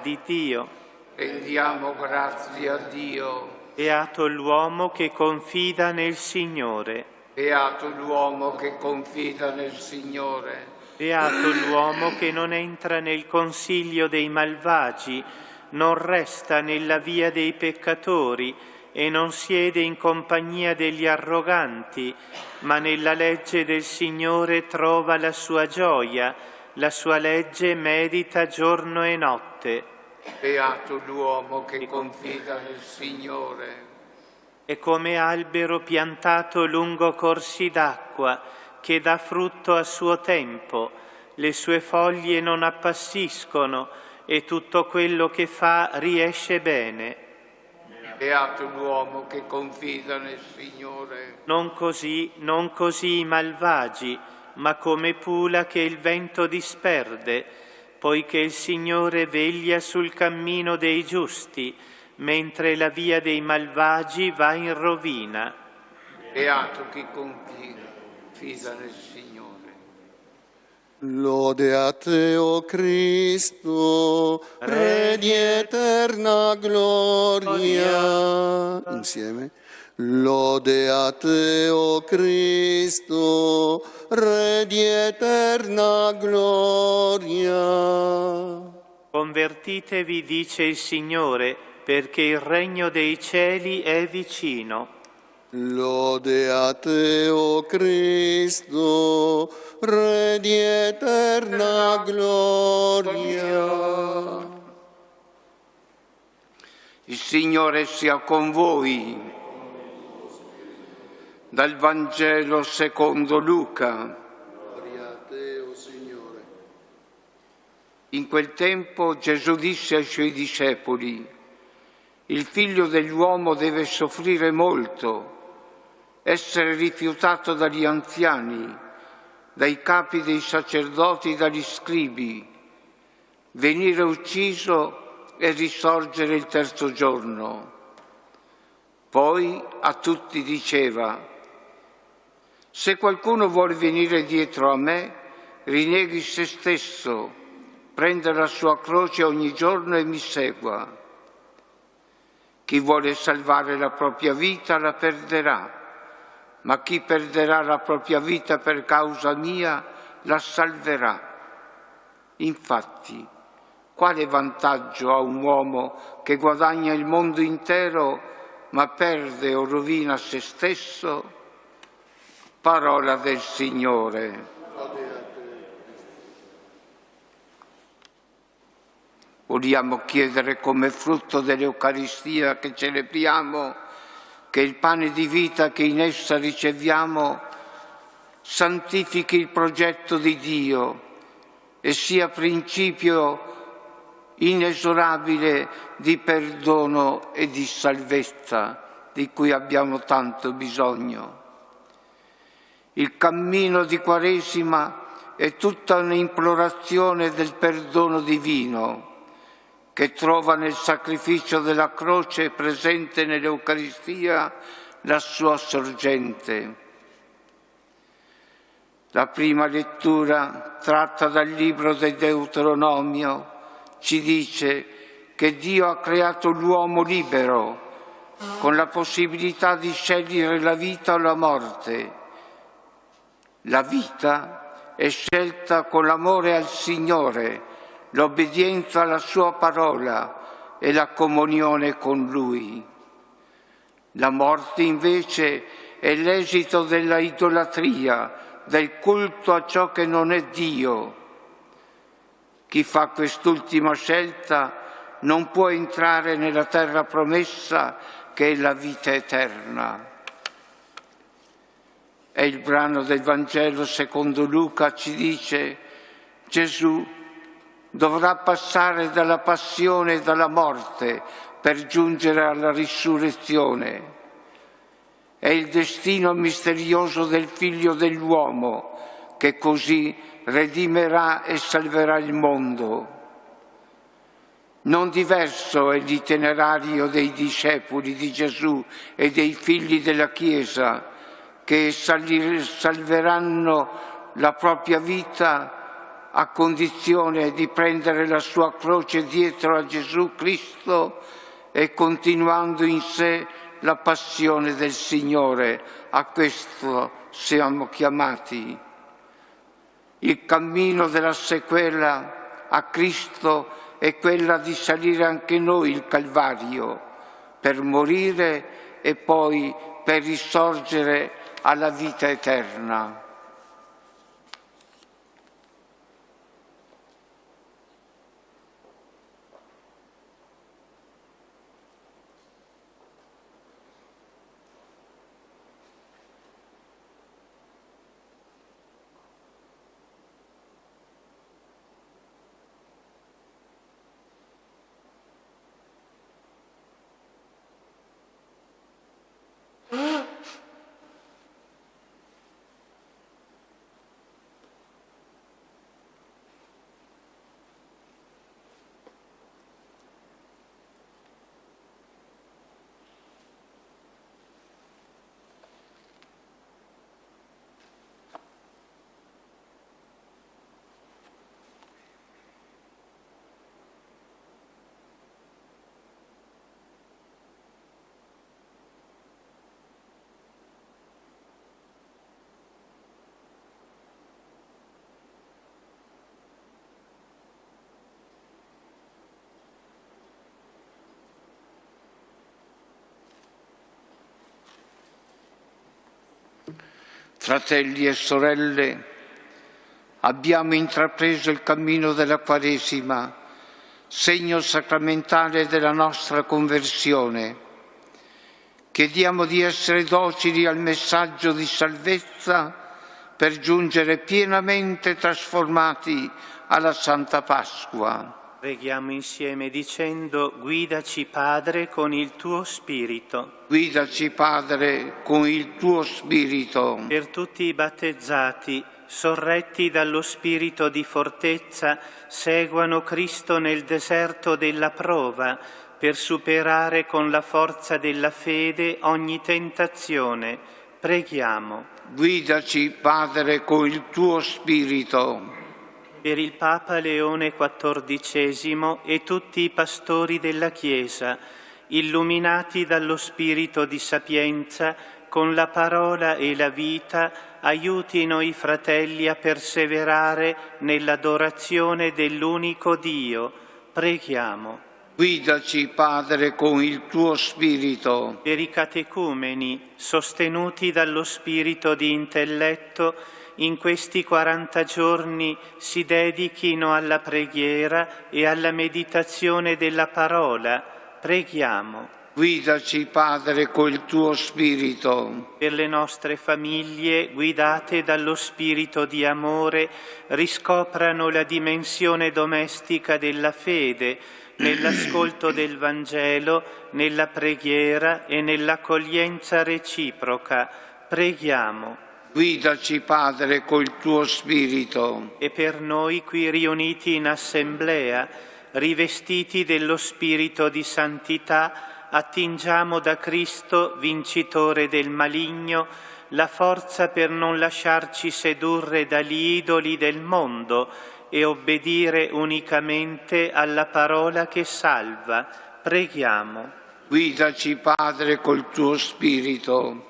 di Dio. Rendiamo grazie a Dio. Beato l'uomo che confida nel Signore. Beato l'uomo che confida nel Signore. Beato l'uomo che non entra nel consiglio dei malvagi, non resta nella via dei peccatori e non siede in compagnia degli arroganti, ma nella legge del Signore trova la sua gioia, la sua legge medita giorno e notte. Beato l'uomo che confida nel Signore. È come albero piantato lungo corsi d'acqua, che dà frutto a suo tempo, le sue foglie non appassiscono e tutto quello che fa riesce bene. Beato l'uomo che confida nel Signore. Non così i malvagi, ma come pula che il vento disperde, poiché il Signore veglia sul cammino dei giusti, mentre la via dei malvagi va in rovina. Beato chi confida nel Signore. Lode a te, o Cristo, Re di eterna gloria. Insieme. Lode a te, o Cristo, Re di eterna gloria. Convertitevi, dice il Signore, perché il regno dei cieli è vicino. Lode a te, o Cristo, Re di eterna gloria. Il Signore sia con voi. Dal Vangelo secondo Luca. Gloria a te, o Signore. In quel tempo Gesù disse ai suoi discepoli: il Figlio dell'uomo deve soffrire molto, essere rifiutato dagli anziani, dai capi dei sacerdoti, dagli scribi, venire ucciso e risorgere il terzo giorno. Poi a tutti diceva: se qualcuno vuole venire dietro a me, rinneghi se stesso, prenda la sua croce ogni giorno e mi segua. Chi vuole salvare la propria vita la perderà, ma chi perderà la propria vita per causa mia la salverà. Infatti, quale vantaggio ha un uomo che guadagna il mondo intero ma perde o rovina se stesso? Parola del Signore. Vogliamo chiedere come frutto dell'Eucaristia che celebriamo che il pane di vita che in essa riceviamo santifichi il progetto di Dio e sia principio inesorabile di perdono e di salvezza di cui abbiamo tanto bisogno. Il cammino di Quaresima è tutta un'implorazione del perdono divino che trova nel sacrificio della croce presente nell'Eucaristia la sua sorgente. La prima lettura, tratta dal libro del Deuteronomio, ci dice che Dio ha creato l'uomo libero, con la possibilità di scegliere la vita o la morte. La vita è scelta con l'amore al Signore, l'obbedienza alla sua parola e la comunione con Lui. La morte invece è l'esito della idolatria, del culto a ciò che non è Dio. Chi fa quest'ultima scelta non può entrare nella terra promessa che è la vita eterna. E il brano del Vangelo secondo Luca ci dice: Gesù dovrà passare dalla passione e dalla morte per giungere alla risurrezione. È il destino misterioso del Figlio dell'uomo che così redimerà e salverà il mondo. Non diverso è l'itinerario dei discepoli di Gesù e dei figli della Chiesa che salveranno la propria vita a condizione di prendere la sua croce dietro a Gesù Cristo e continuando in sé la passione del Signore. A questo siamo chiamati. Il cammino della sequela a Cristo è quella di salire anche noi il Calvario per morire e poi per risorgere alla vita eterna. Fratelli e sorelle, abbiamo intrapreso il cammino della Quaresima, segno sacramentale della nostra conversione. Chiediamo di essere docili al messaggio di salvezza per giungere pienamente trasformati alla Santa Pasqua. Preghiamo insieme dicendo: guidaci, Padre, con il tuo Spirito. Guidaci, Padre, con il tuo Spirito. Per tutti i battezzati, sorretti dallo Spirito di fortezza, seguano Cristo nel deserto della prova, per superare con la forza della fede ogni tentazione. Preghiamo. Guidaci, Padre, con il tuo Spirito. Per il Papa Leone XIV e tutti i pastori della Chiesa, illuminati dallo Spirito di sapienza, con la parola e la vita, aiutino i fratelli a perseverare nell'adorazione dell'unico Dio. Preghiamo. Guidaci, Padre, con il tuo Spirito. Per i catecumeni, sostenuti dallo spirito di intelletto, in questi 40 giorni si dedichino alla preghiera e alla meditazione della parola. Preghiamo. Guidaci, Padre, con il tuo Spirito. Per le nostre famiglie, guidate dallo spirito di amore, riscoprano la dimensione domestica della fede, nell'ascolto del Vangelo, nella preghiera e nell'accoglienza reciproca. Preghiamo. Guidaci, Padre, col tuo Spirito. E per noi qui riuniti in assemblea, rivestiti dello Spirito di santità, attingiamo da Cristo, vincitore del maligno, la forza per non lasciarci sedurre dagli idoli del mondo e obbedire unicamente alla parola che salva. Preghiamo. Guidaci, Padre, col tuo Spirito.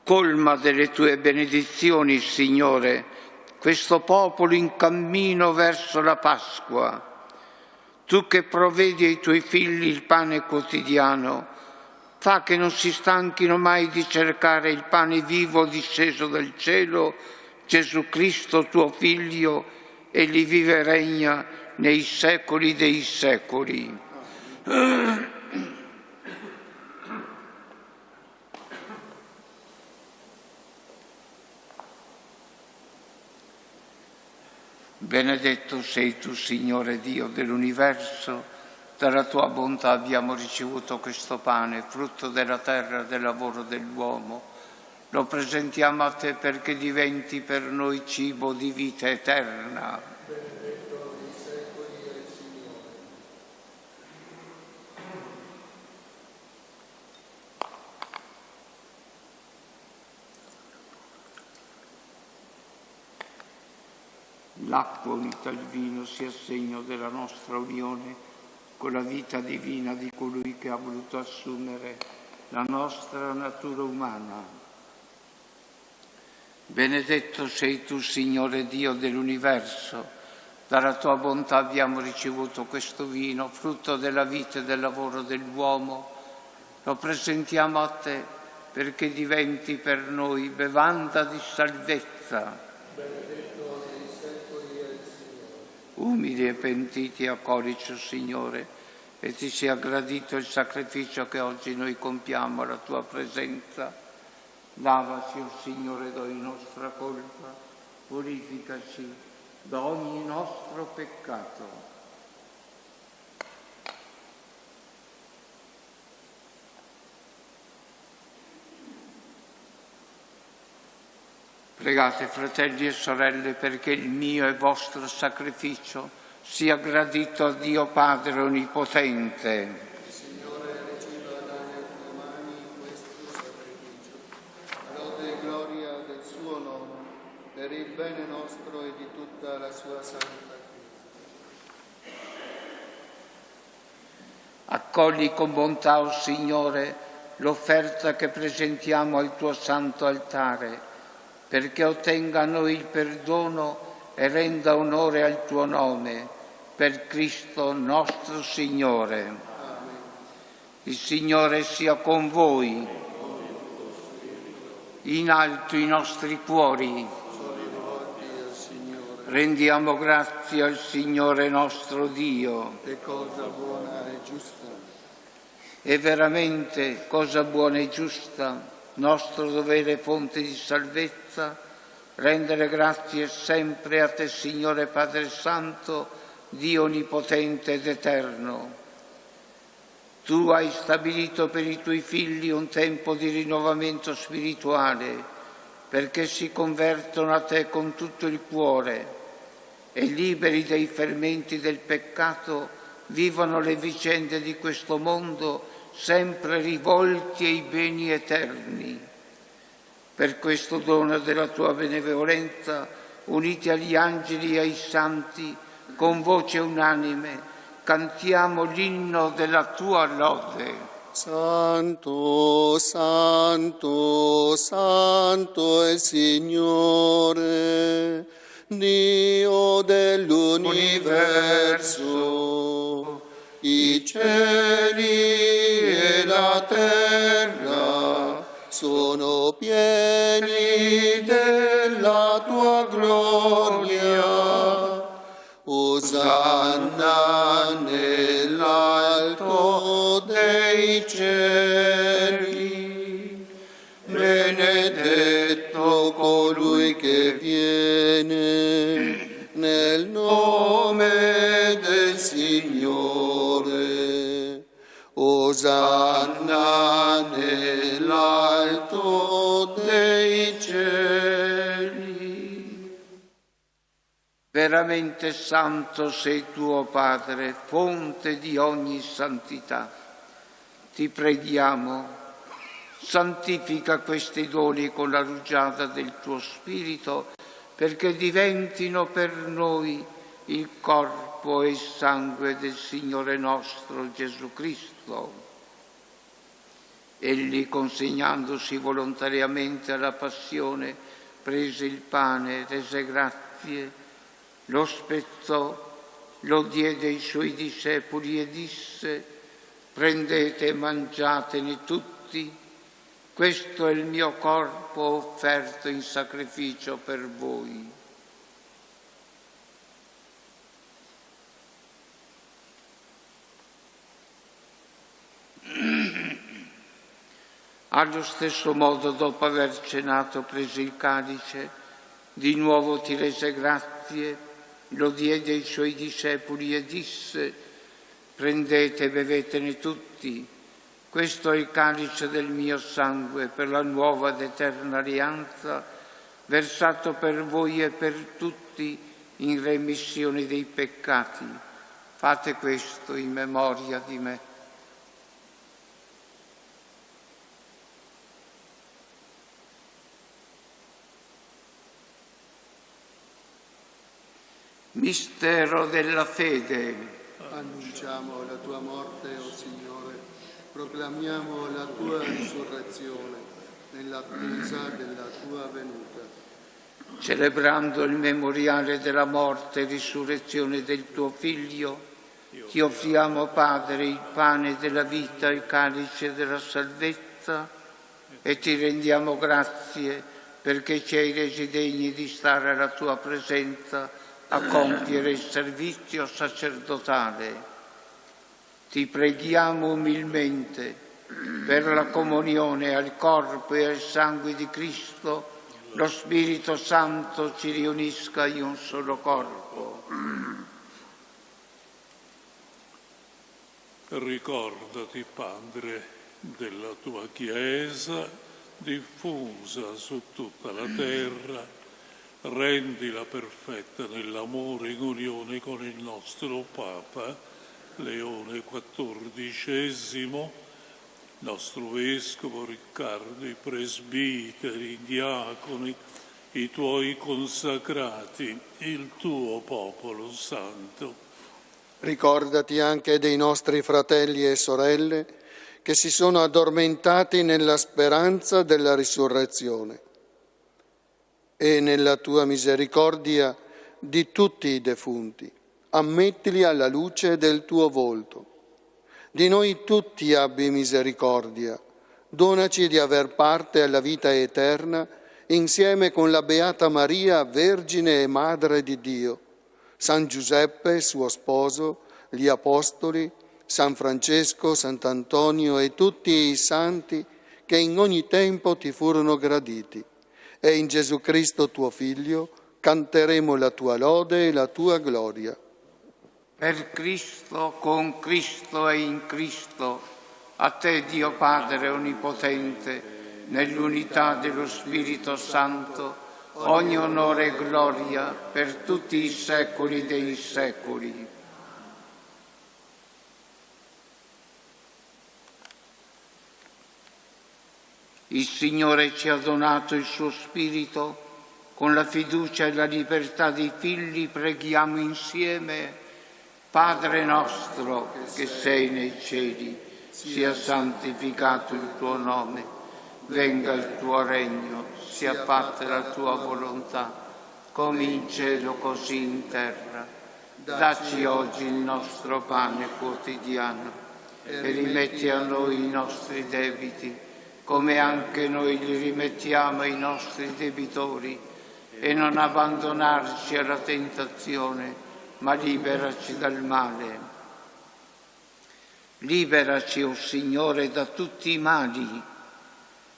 Colma delle tue benedizioni, Signore, questo popolo in cammino verso la Pasqua. Tu che provvedi ai tuoi figli il pane quotidiano, fa che non si stanchino mai di cercare il pane vivo disceso dal cielo, Gesù Cristo tuo Figlio, e li vive e regna nei secoli dei secoli. Benedetto sei tu, Signore Dio dell'universo, dalla tua bontà abbiamo ricevuto questo pane, frutto della terra e del lavoro dell'uomo. Lo presentiamo a te perché diventi per noi cibo di vita eterna. Benedetto nei secoli del Signore. l'acqua unita al vino sia segno della nostra unione con la vita divina di colui che ha voluto assumere la nostra natura umana. Benedetto sei tu, Signore Dio dell'universo, dalla tua bontà abbiamo ricevuto questo vino, frutto della vita e del lavoro dell'uomo. Lo presentiamo a te perché diventi per noi bevanda di salvezza. Benedetto nei secoli è il Signore. Umili e pentiti accolici, o Signore, e ti sia gradito il sacrificio che oggi noi compiamo alla tua presenza. Lavaci, o Signore, d'ogni nostra colpa, purificaci da ogni nostro peccato. Pregate, fratelli e sorelle, perché il mio e vostro sacrificio sia gradito a Dio Padre Onnipotente. Per il bene nostro e di tutta la sua santa Chiesa. Accogli con bontà, o Signore, l'offerta che presentiamo al tuo santo altare, perché ottenga a noi il perdono e renda onore al tuo nome, per Cristo nostro Signore. Amen. Il Signore sia con voi. In alto i nostri cuori. Rendiamo grazie al Signore nostro Dio. È cosa buona e giusta. È veramente cosa buona e giusta, nostro dovere e fonte di salvezza, rendere grazie sempre a te, Signore Padre Santo, Dio onnipotente ed eterno. Tu hai stabilito per i tuoi figli un tempo di rinnovamento spirituale, perché si convertono a te con tutto il cuore e liberi dai fermenti del peccato vivono le vicende di questo mondo sempre rivolti ai beni eterni. Per questo dono della tua benevolenza, uniti agli angeli e ai santi, con voce unanime, cantiamo l'inno della tua lode. Santo, santo, santo è il Signore, Dio dell'universo. I cieli e la terra sono pieni della tua gloria. Osanna nell'alto dei cieli. Benedetto colui che viene nel nome del Signore. Osanna nell'alto dei cieli. Veramente santo sei tuo Padre, fonte di ogni santità. Ti preghiamo, santifica questi doni con la rugiada del tuo Spirito, perché diventino per noi il corpo e il sangue del Signore nostro Gesù Cristo. Egli, consegnandosi volontariamente alla passione, prese il pane, rese grazie, lo spezzò, lo diede ai suoi discepoli e disse: prendete e mangiatene tutti, questo è il mio corpo offerto in sacrificio per voi. Allo stesso modo, dopo aver cenato, prese il calice, di nuovo ti rese grazie, lo diede ai suoi discepoli e disse: prendete e bevetene tutti, questo è il calice del mio sangue per la nuova ed eterna alleanza, versato per voi e per tutti in remissione dei peccati. Fate questo in memoria di me. Mistero della fede. Annunciamo la tua morte, o Signore, proclamiamo la tua risurrezione nell'attesa della tua venuta. Celebrando il memoriale della morte e risurrezione del tuo Figlio, ti offriamo, Padre, il pane della vita, il calice della salvezza, e ti rendiamo grazie perché ci hai resi degni di stare alla tua presenza a compiere il servizio sacerdotale. Ti preghiamo umilmente per la comunione al corpo e al sangue di Cristo, lo Spirito Santo ci riunisca in un solo corpo. Ricordati, Padre, della tua Chiesa diffusa su tutta la terra, rendila perfetta nell'amore in unione con il nostro Papa, Leone XIV, nostro Vescovo Riccardo, i presbiteri, i diaconi, i tuoi consacrati, il tuo popolo santo. Ricordati anche dei nostri fratelli e sorelle che si sono addormentati nella speranza della risurrezione, e nella tua misericordia di tutti i defunti ammettili alla luce del tuo volto. Di noi tutti abbi misericordia, donaci di aver parte alla vita eterna insieme con la Beata Maria, Vergine e Madre di Dio, San Giuseppe, suo sposo, gli Apostoli, San Francesco, Sant'Antonio e tutti i santi che in ogni tempo ti furono graditi. E in Gesù Cristo, tuo Figlio, canteremo la tua lode e la tua gloria. Per Cristo, con Cristo e in Cristo, a te, Dio Padre Onnipotente, nell'unità dello Spirito Santo, ogni onore e gloria per tutti i secoli dei secoli. Il Signore ci ha donato il suo Spirito, con la fiducia e la libertà dei figli preghiamo insieme: Padre nostro che sei nei cieli, sia santificato il tuo nome, venga il tuo regno, sia fatta la tua volontà, come in cielo così in terra. Dacci oggi il nostro pane quotidiano e rimetti a noi i nostri debiti, come anche noi li rimettiamo ai nostri debitori, e non abbandonarci alla tentazione, ma liberaci dal male. Liberaci, o Signore, da tutti i mali,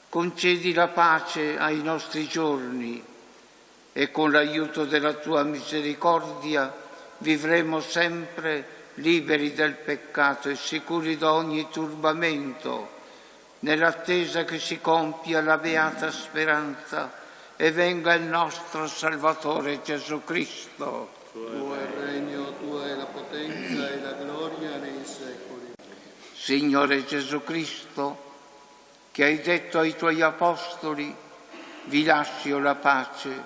concedi la pace ai nostri giorni e con l'aiuto della tua misericordia vivremo sempre liberi dal peccato e sicuri da ogni turbamento, nell'attesa che si compia la beata speranza e venga il nostro Salvatore Gesù Cristo. Tuo è il regno, tua è la potenza e la gloria nei secoli. Signore Gesù Cristo, che hai detto ai tuoi apostoli: vi lascio la pace,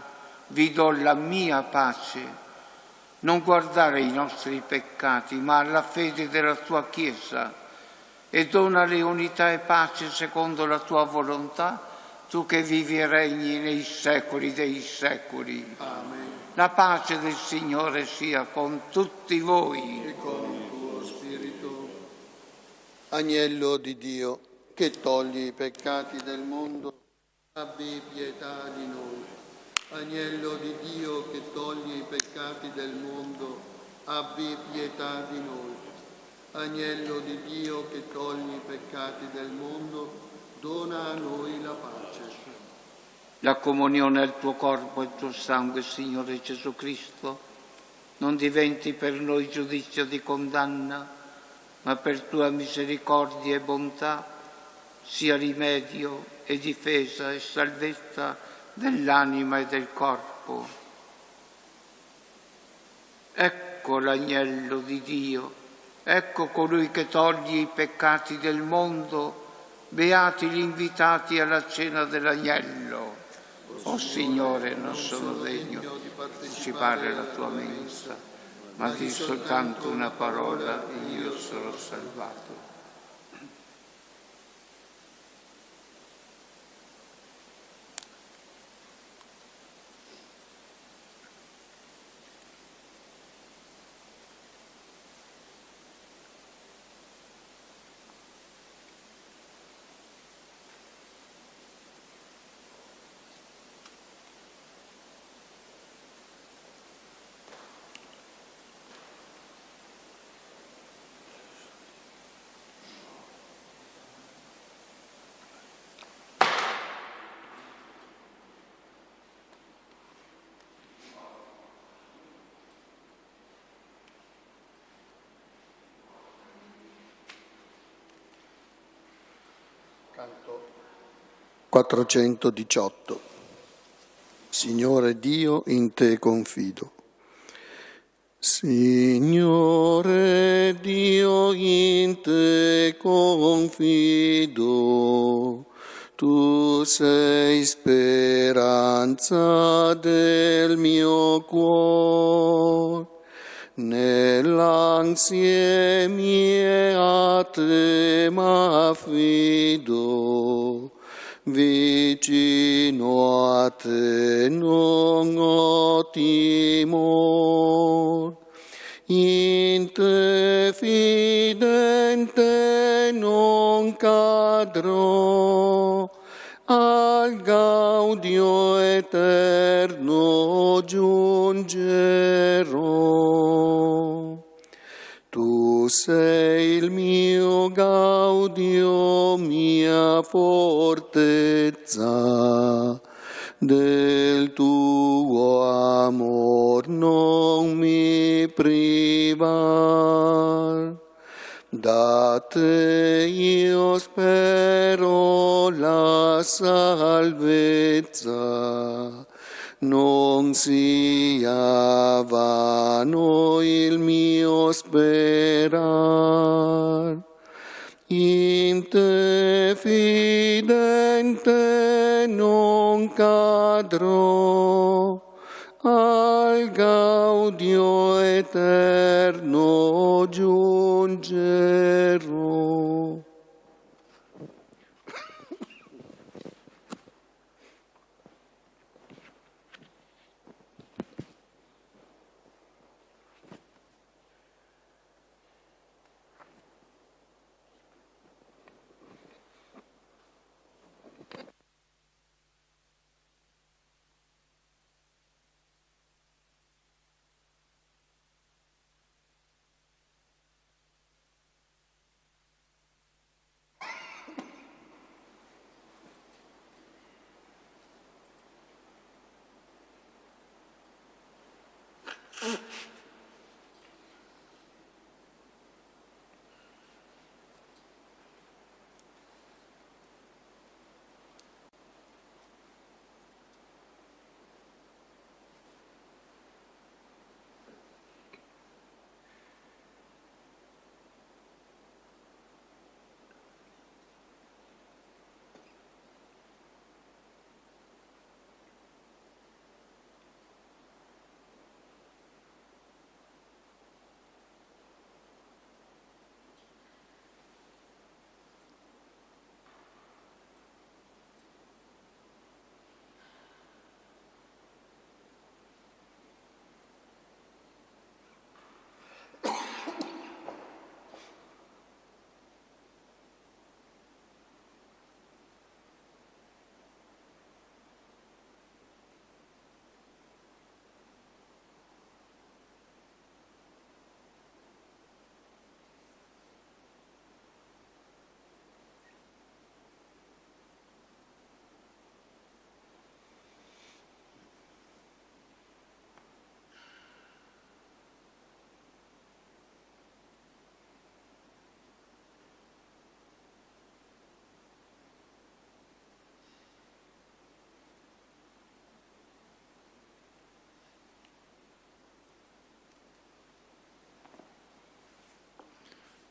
vi do la mia pace, non guardare i nostri peccati, ma alla fede della tua Chiesa, e donale unità e pace secondo la tua volontà, tu che vivi e regni nei secoli dei secoli. Amen. La pace del Signore sia con tutti voi. E con il tuo spirito. Agnello di Dio, che togli i peccati del mondo, abbi pietà di noi. Agnello di Dio, che togli i peccati del mondo, abbi pietà di noi. Agnello di Dio, che togli i peccati del mondo, dona a noi la pace. La comunione al tuo corpo e al tuo sangue, Signore Gesù Cristo, non diventi per noi giudizio di condanna, ma per tua misericordia e bontà sia rimedio e difesa e salvezza dell'anima e del corpo. Ecco l'agnello di Dio, ecco colui che toglie i peccati del mondo, beati gli invitati alla cena dell'agnello. O Signore, non sono degno di partecipare alla tua mensa, ma di soltanto una parola e io sarò salvato. Canto 418. Signore Dio, in te confido. Signore Dio, in te confido. Tu sei speranza del mio cuore. Nell'ansie mie a te m'affido, vicino a te non ho timore. In te fidente non cadrò, al gaudio eterno giungerò. Tu sei il mio gaudio, mia fortezza, del tuo amor non mi privar. Da te io spero la salvezza, non sia vano il mio sperar. In te fidente non cadrò, al gaudio eterno giungerò.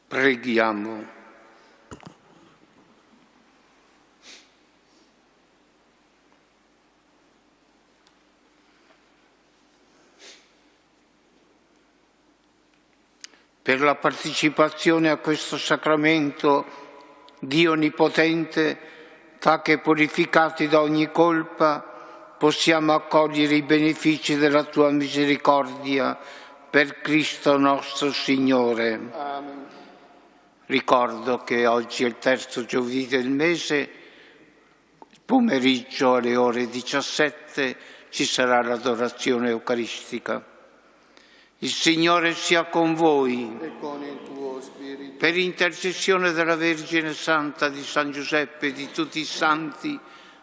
Preghiamo. per la partecipazione a questo sacramento, Dio Onnipotente, fa che purificati da ogni colpa possiamo accogliere i benefici della Tua misericordia per Cristo nostro Signore. Amen. Ricordo che oggi è il terzo giovedì del mese, pomeriggio alle ore 17 ci sarà l'adorazione eucaristica. Il Signore sia con voi. E con il tuo spirito. Per intercessione della Vergine Santa, di San Giuseppe e di tutti i santi,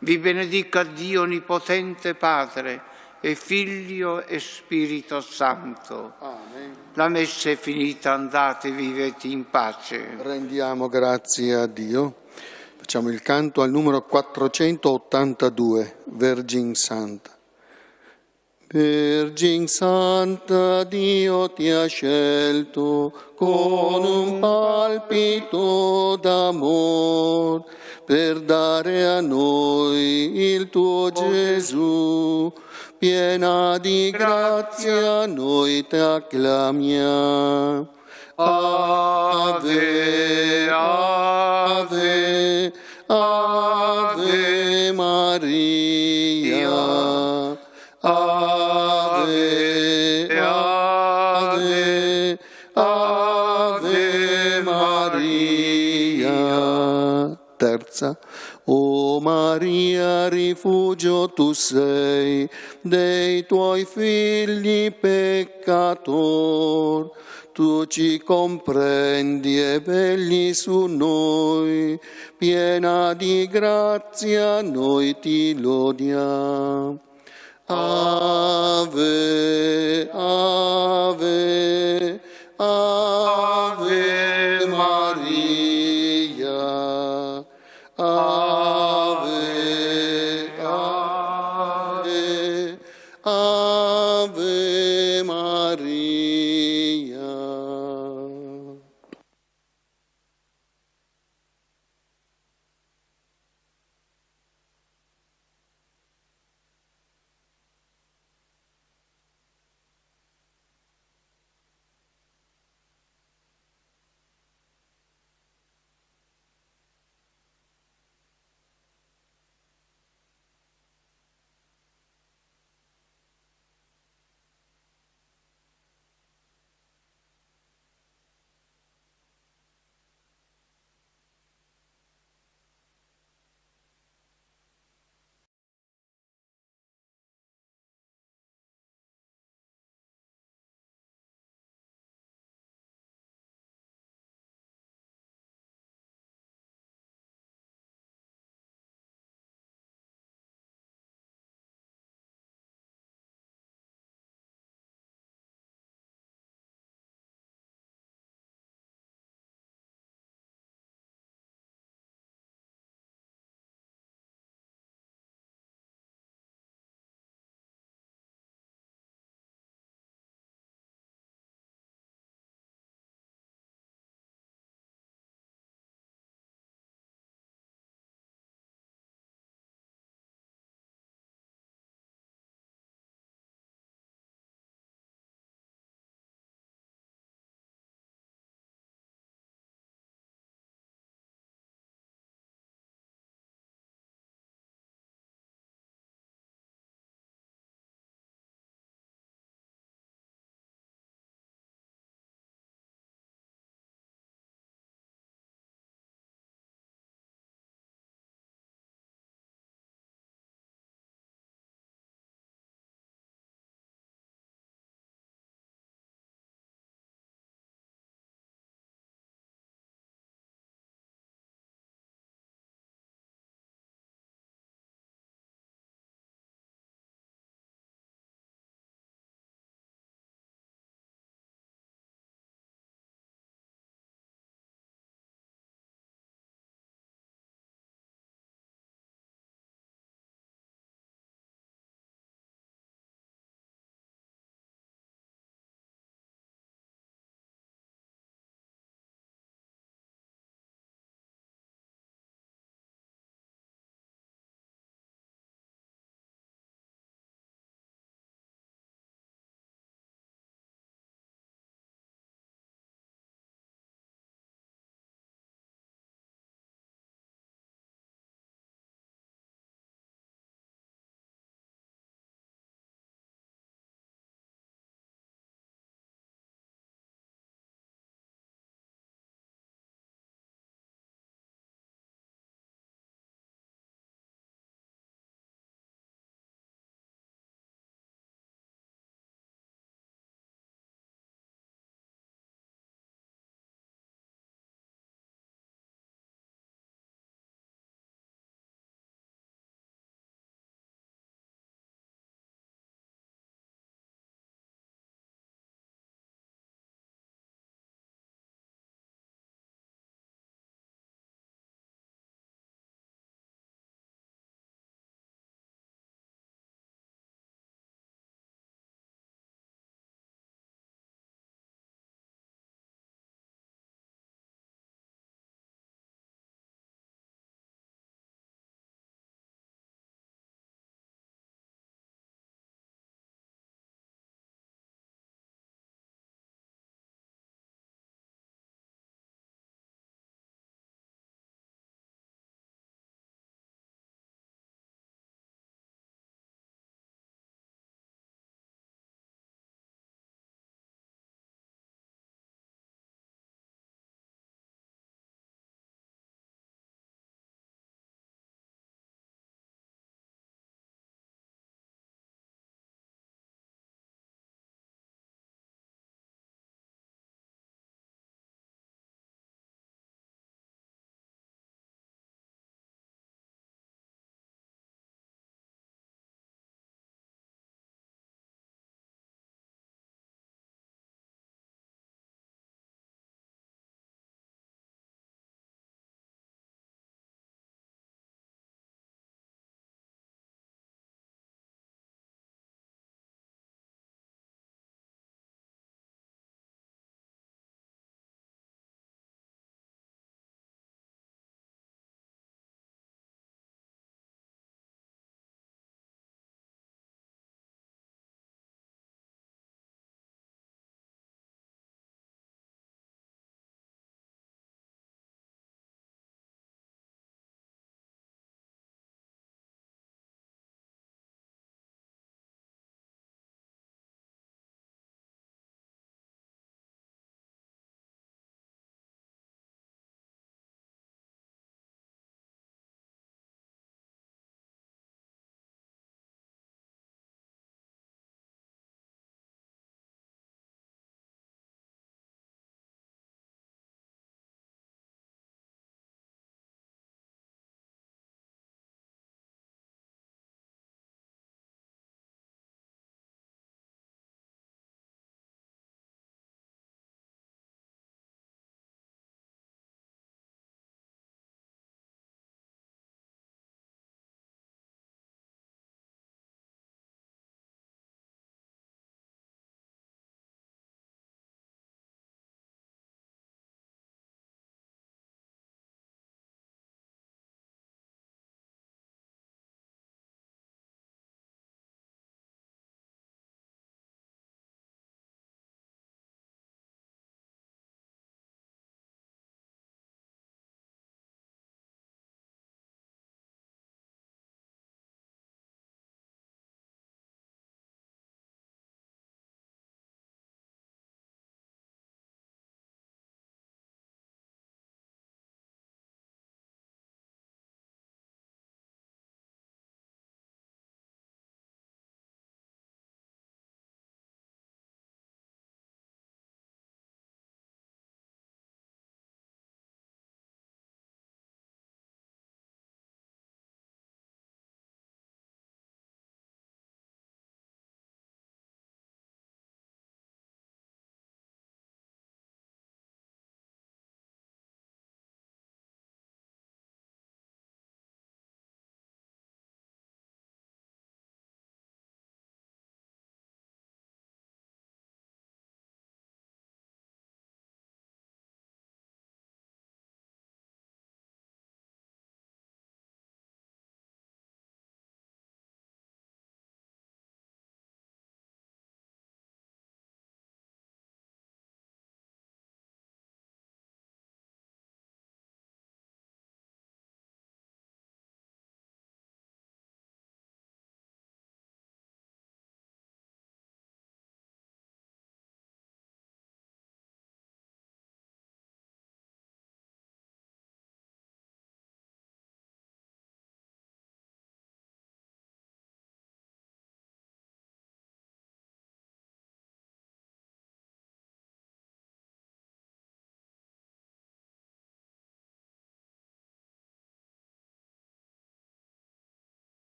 vi benedica Dio Onnipotente Padre e Figlio e Spirito Santo. Amen. La messa è finita, andate, vivete in pace. Rendiamo grazie a Dio. Facciamo il canto al numero 482, Vergine Santa. Vergine Santa, Dio ti ha scelto con un palpito d'amor per dare a noi il tuo Gesù. Piena di grazia noi ti acclamiamo. Ave, Ave, Ave Maria. Ave, Ave, Ave Maria. Terza. O Maria, rifugio tu sei dei tuoi figli peccator. Tu ci comprendi e vegli su noi, piena di grazia noi ti lodiamo. Ave, Ave, Ave Maria. Ave, Ave, Ave Maria.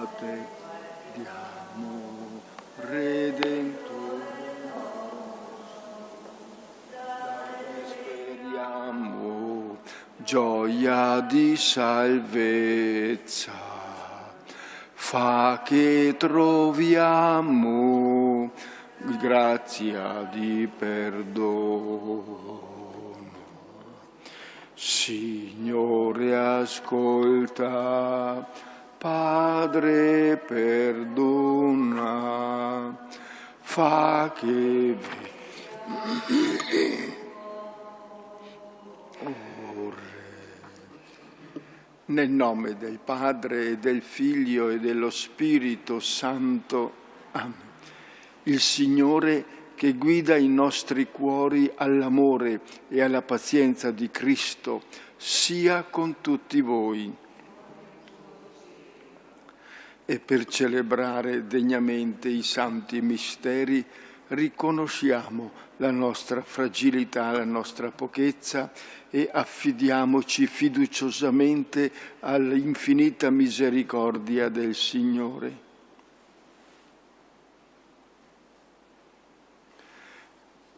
a te diamo, Redentore, speriamo, gioia di salvezza, fa che troviamo grazia di perdono. Signore, ascolta, Padre, perdona, fa che nel nome del Padre e del Figlio e dello Spirito Santo. Amen. Il Signore che guida i nostri cuori all'amore e alla pazienza di Cristo sia con tutti voi. E per celebrare degnamente i santi misteri riconosciamo la nostra fragilità, la nostra pochezza e affidiamoci fiduciosamente all'infinita misericordia del Signore.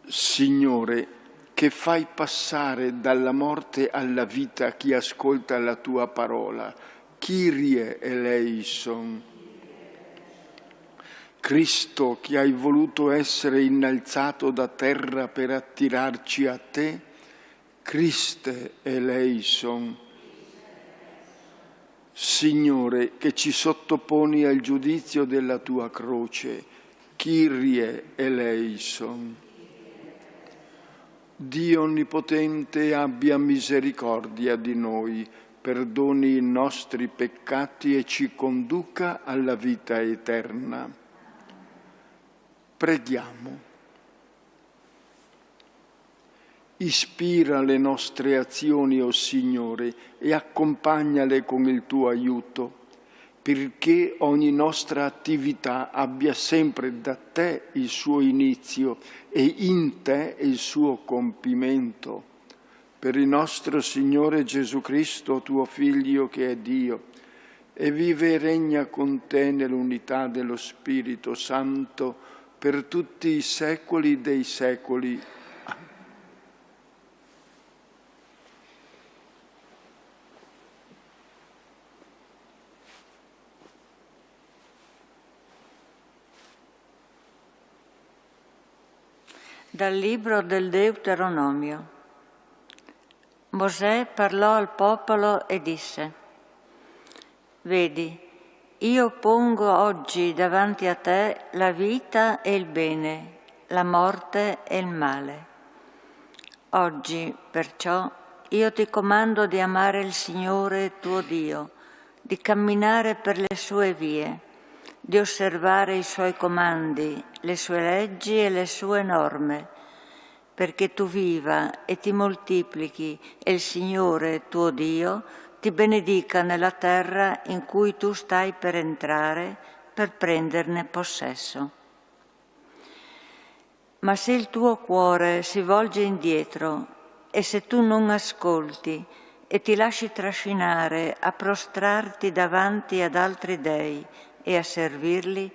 Signore, che fai passare dalla morte alla vita chi ascolta la tua parola, Kyrie eleison. Cristo, che hai voluto essere innalzato da terra per attirarci a te, Christe eleison. Signore, che ci sottoponi al giudizio della tua croce, Kyrie eleison. Dio Onnipotente abbia misericordia di noi, perdoni i nostri peccati e ci conduca alla vita eterna. Preghiamo. Ispira le nostre azioni, o Signore, e accompagnale con il tuo aiuto, perché ogni nostra attività abbia sempre da te il suo inizio e in te il suo compimento. Per il nostro Signore Gesù Cristo, tuo Figlio, che è Dio, e vive e regna con te nell'unità dello Spirito Santo per tutti i secoli dei secoli. Dal libro del Deuteronomio. Mosè parlò al popolo e disse: Vedi, io pongo oggi davanti a te la vita e il bene, la morte e il male. Oggi, perciò, io ti comando di amare il Signore tuo Dio, di camminare per le sue vie, di osservare i suoi comandi, le sue leggi e le sue norme, perché tu viva e ti moltiplichi e il Signore tuo Dio ti benedica nella terra in cui tu stai per entrare per prenderne possesso. Ma se il tuo cuore si volge indietro e se tu non ascolti e ti lasci trascinare a prostrarti davanti ad altri dei e a servirli,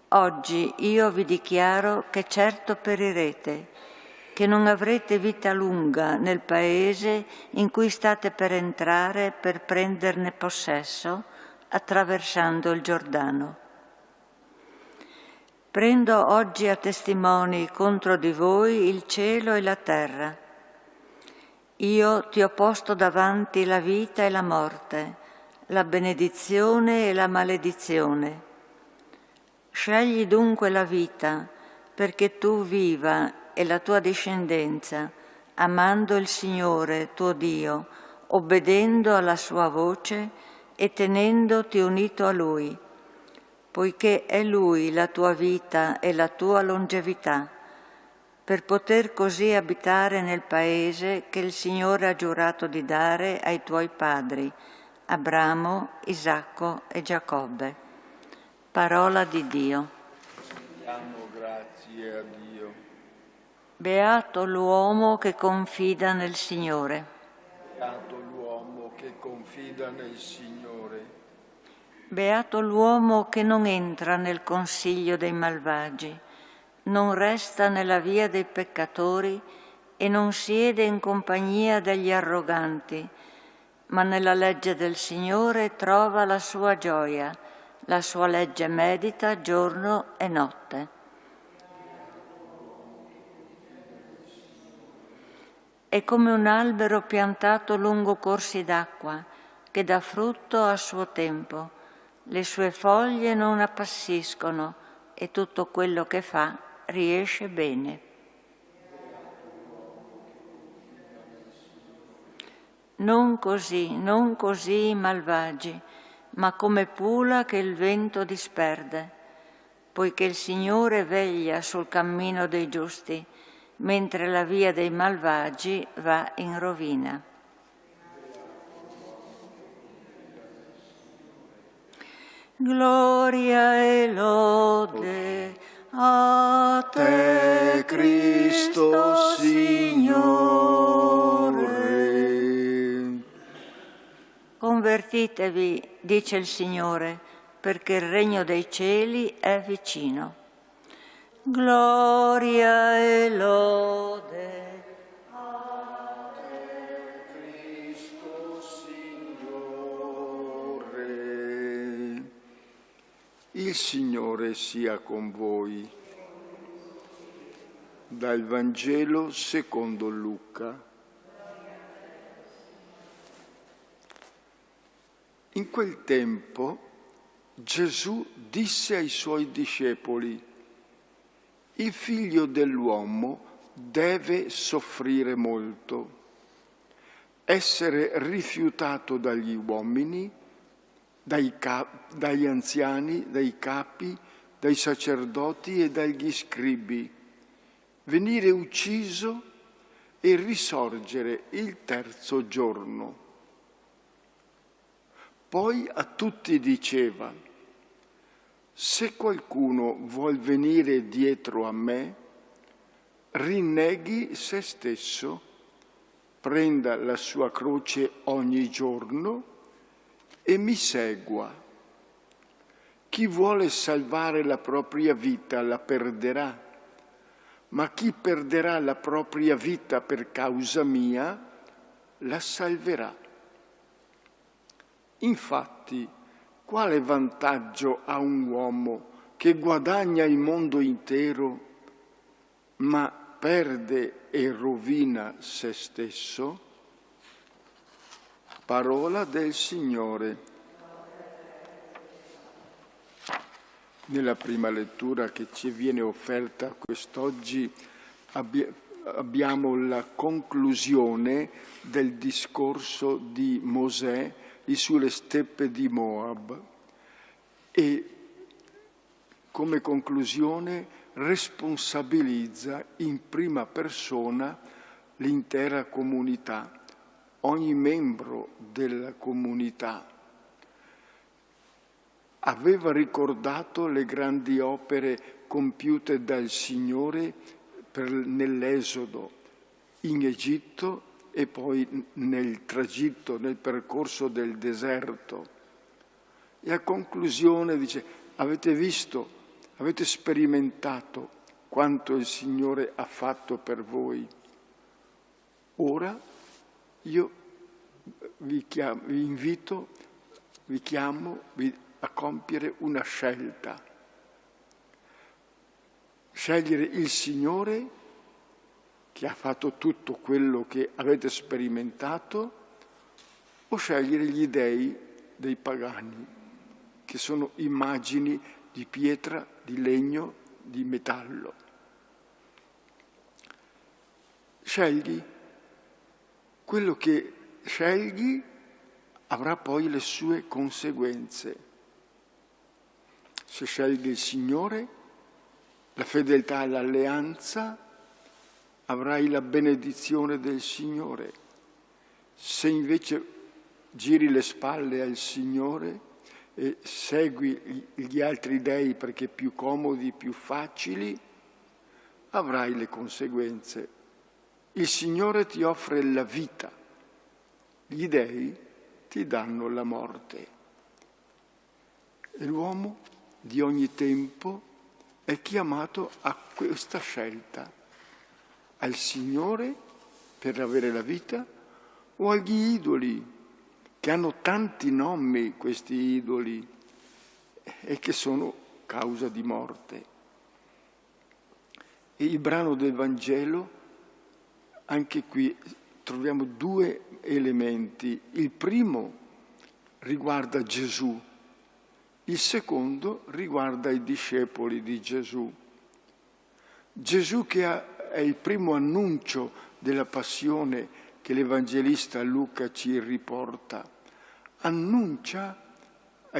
oggi io vi dichiaro che certo perirete, che non avrete vita lunga nel paese in cui state per entrare per prenderne possesso, attraversando il Giordano. Prendo oggi a testimoni contro di voi il cielo e la terra. Io ti ho posto davanti la vita e la morte, la benedizione e la maledizione. Scegli dunque la vita, perché tu viva e la tua discendenza, amando il Signore tuo Dio, obbedendo alla sua voce e tenendoti unito a Lui, poiché è Lui la tua vita e la tua longevità, per poter così abitare nel paese che il Signore ha giurato di dare ai tuoi padri, Abramo, Isacco e Giacobbe. Parola di Dio. Diamo grazie a Dio. Beato l'uomo che confida nel Signore. Beato l'uomo che confida nel Signore. Beato l'uomo che non entra nel consiglio dei malvagi, non resta nella via dei peccatori e non siede in compagnia degli arroganti, ma nella legge del Signore trova la sua gioia, la sua legge medita giorno e notte. È come un albero piantato lungo corsi d'acqua, che dà frutto a suo tempo. Le sue foglie non appassiscono e tutto quello che fa riesce bene. Non così i malvagi, ma come pula che il vento disperde, poiché il Signore veglia sul cammino dei giusti, mentre la via dei malvagi va in rovina. Gloria e lode a te, Cristo Signore. Convertitevi, dice il Signore, perché il regno dei cieli è vicino. Gloria e lode. Il Signore sia con voi. Dal Vangelo secondo Luca. In quel tempo Gesù disse ai suoi discepoli: il Figlio dell'uomo deve soffrire molto, essere rifiutato dagli uomini, dagli anziani, dai capi, dai sacerdoti e dagli scribi, venire ucciso e risorgere il terzo giorno. Poi a tutti diceva: se qualcuno vuol venire dietro a me, rinneghi se stesso, prenda la sua croce ogni giorno e mi segua. Chi vuole salvare la propria vita la perderà, ma chi perderà la propria vita per causa mia la salverà. Infatti, quale vantaggio ha un uomo che guadagna il mondo intero, ma perde e rovina se stesso? Parola del Signore. Nella prima lettura che ci viene offerta quest'oggi abbiamo la conclusione del discorso di Mosè lì sulle steppe di Moab e come conclusione responsabilizza in prima persona l'intera comunità, ogni membro della comunità. Aveva ricordato le grandi opere compiute dal Signore nell'Esodo, in Egitto e poi nel tragitto, nel percorso del deserto. E a conclusione dice: avete visto, avete sperimentato quanto il Signore ha fatto per voi. Ora io vi invito, vi chiamo a compiere una scelta. Scegliere il Signore che ha fatto tutto quello che avete sperimentato, o scegliere gli dei dei pagani, che sono immagini di pietra, di legno, di metallo. Scegli. Quello che scegli avrà poi le sue conseguenze. Se scegli il Signore, la fedeltà all'alleanza, avrai la benedizione del Signore. Se invece giri le spalle al Signore e segui gli altri dei perché più comodi, più facili, avrai le conseguenze. Il Signore ti offre la vita, gli dei ti danno la morte. E l'uomo di ogni tempo è chiamato a questa scelta, al Signore per avere la vita o agli idoli, che hanno tanti nomi questi idoli e che sono causa di morte. E il brano del Vangelo, anche qui troviamo due elementi. Il primo riguarda Gesù, il secondo riguarda i discepoli di Gesù. Gesù che è il primo annuncio della passione che l'Evangelista Luca ci riporta, annuncia a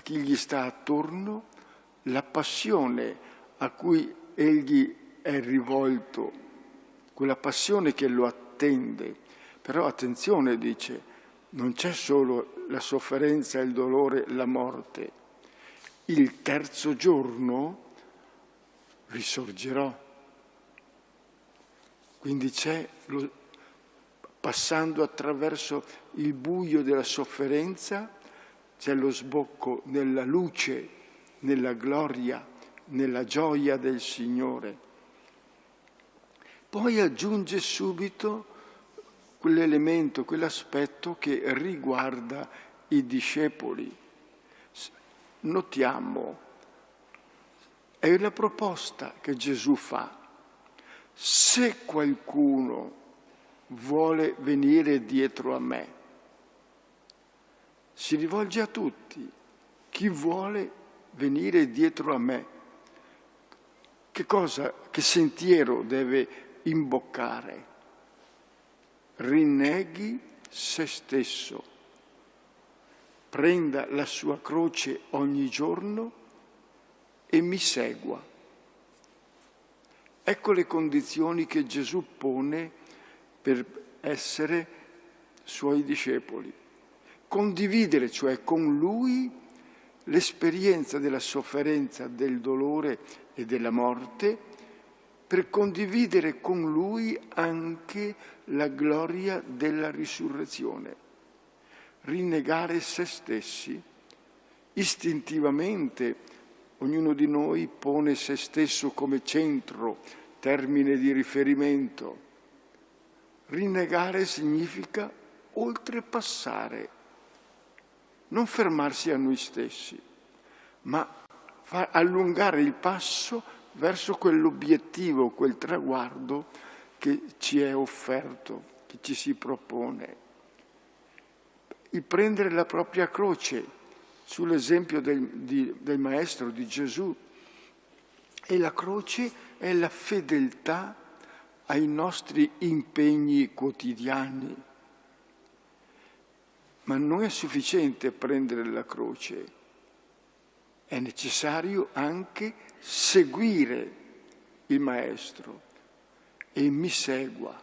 chi gli sta attorno la passione a cui egli è rivolto, quella passione che lo attende. Però attenzione, dice, non c'è solo la sofferenza, il dolore, la morte. Il terzo giorno risorgerò. Quindi passando attraverso il buio della sofferenza, c'è lo sbocco nella luce, nella gloria, nella gioia del Signore. Poi aggiunge subito quell'elemento, quell'aspetto che riguarda i discepoli. Notiamo, è la proposta che Gesù fa. Se qualcuno vuole venire dietro a me, si rivolge a tutti. Chi vuole venire dietro a me, che sentiero deve imboccare? Rinneghi se stesso, prenda la sua croce ogni giorno e mi segua. Ecco le condizioni che Gesù pone per essere suoi discepoli. Condividere, cioè con Lui, l'esperienza della sofferenza, del dolore e della morte, per condividere con Lui anche la gloria della risurrezione. Rinnegare se stessi. Istintivamente ognuno di noi pone se stesso come centro, termine di riferimento. Rinnegare significa oltrepassare, non fermarsi a noi stessi, ma allungare il passo verso quell'obiettivo, quel traguardo che ci è offerto, che ci si propone. Il prendere la propria croce, sull'esempio del Maestro, di Gesù, e la croce è la fedeltà ai nostri impegni quotidiani. Ma non è sufficiente prendere la croce, è necessario anche seguire il Maestro e mi segua.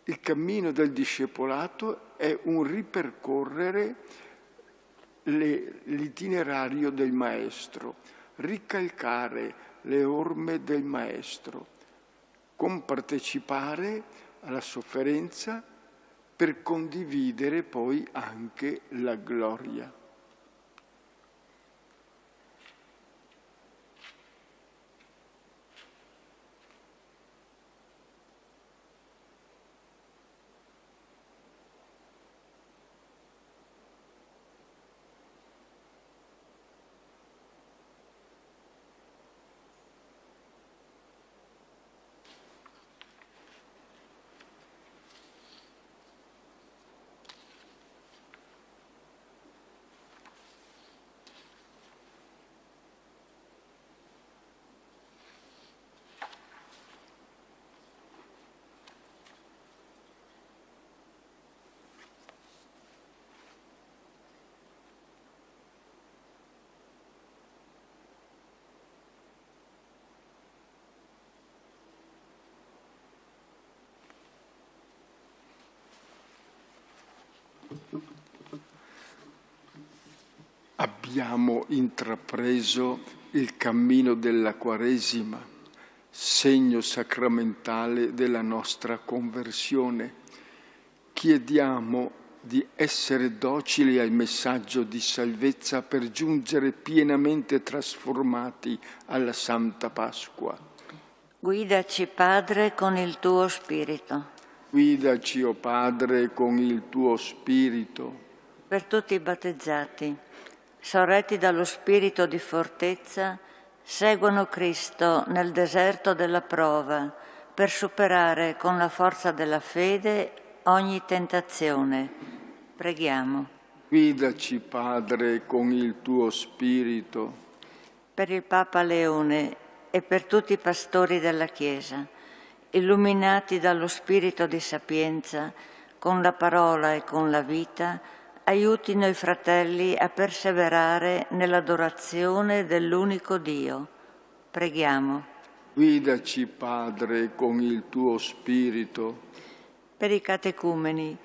Il cammino del discepolato è un ripercorrere l'itinerario del Maestro, ricalcare le orme del Maestro, compartecipare alla sofferenza per condividere poi anche la gloria. Abbiamo intrapreso il cammino della Quaresima, segno sacramentale della nostra conversione. Chiediamo di essere docili al messaggio di salvezza per giungere pienamente trasformati alla Santa Pasqua. Guidaci, Padre, con il tuo Spirito. Guidaci, o Padre, con il tuo Spirito. Per tutti i battezzati, sorretti dallo spirito di fortezza, seguono Cristo nel deserto della prova per superare con la forza della fede ogni tentazione. Preghiamo. Guidaci, Padre, con il tuo Spirito. Per il Papa Leone e per tutti i pastori della Chiesa, illuminati dallo spirito di sapienza, con la parola e con la vita, aiutino i fratelli a perseverare nell'adorazione dell'unico Dio. Preghiamo. Guidaci, Padre, con il tuo Spirito. Per i catecumeni,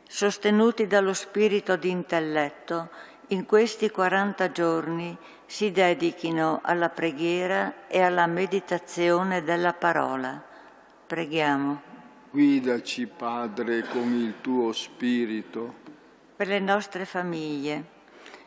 sostenuti dallo spirito di intelletto, in questi 40 giorni si dedichino alla preghiera e alla meditazione della parola. Preghiamo. Guidaci, Padre, con il tuo Spirito. Per le nostre famiglie,